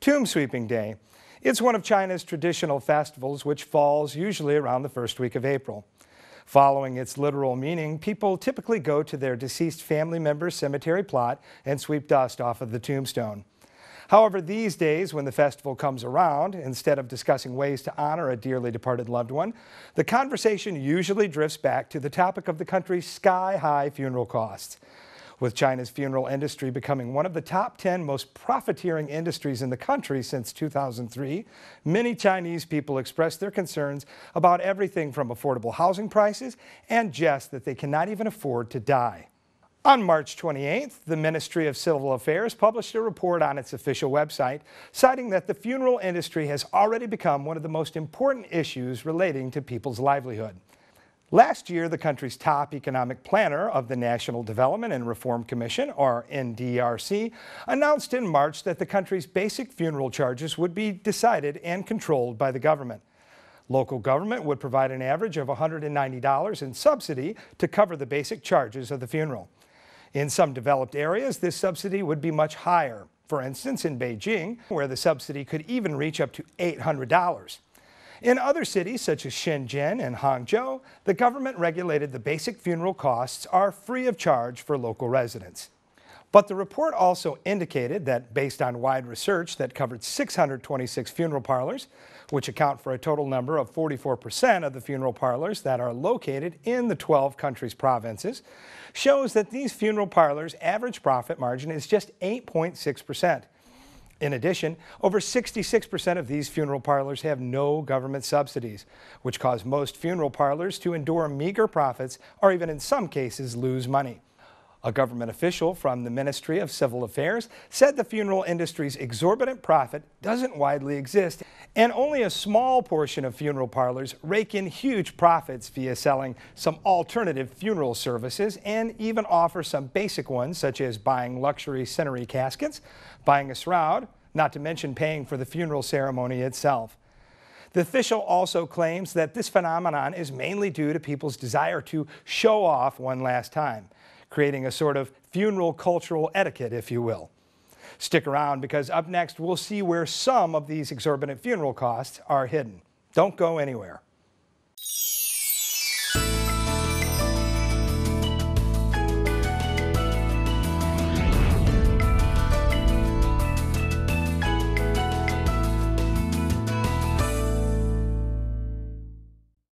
Tomb Sweeping Day. It's one of China's traditional festivals, which falls usually around the first week of April. Following its literal meaning, people typically go to their deceased family member's cemetery plot and sweep dust off of the tombstone. However, these days, when the festival comes around, instead of discussing ways to honor a dearly departed loved one, the conversation usually drifts back to the topic of the country's sky-high funeral costs. With China's funeral industry becoming one of the top 10 most profiteering industries in the country since 2003, many Chinese people express their concerns about everything from affordable housing prices and just that they cannot even afford to die. On March 28th, the Ministry of Civil Affairs published a report on its official website, citing that the funeral industry has already become one of the most important issues relating to people's livelihood. Last year, the country's top economic planner of the National Development and Reform Commission, or NDRC, announced in March that the country's basic funeral charges would be decided and controlled by the government. Local government would provide an average of $190 in subsidy to cover the basic charges of the funeral. In some developed areas, this subsidy would be much higher. For instance, in Beijing, where the subsidy could even reach up to $800. In other cities, such as Shenzhen and Hangzhou, the government regulated the basic funeral costs are free of charge for local residents. But the report also indicated that, based on wide research that covered 626 funeral parlors, which account for a total number of 44% of the funeral parlors that are located in the 12 countries' provinces, shows that these funeral parlors' average profit margin is just 8.6%. In addition, over 66% of these funeral parlors have no government subsidies, which cause most funeral parlors to endure meager profits or even in some cases lose money. A government official from the Ministry of Civil Affairs said the funeral industry's exorbitant profit doesn't widely exist, and only a small portion of funeral parlors rake in huge profits via selling some alternative funeral services and even offer some basic ones, such as buying luxury cinerary caskets, buying a shroud, not to mention paying for the funeral ceremony itself. The official also claims that this phenomenon is mainly due to people's desire to show off one last time, creating a sort of funeral cultural etiquette, if you will. Stick around, because up next we'll see where some of these exorbitant funeral costs are hidden. Don't go anywhere.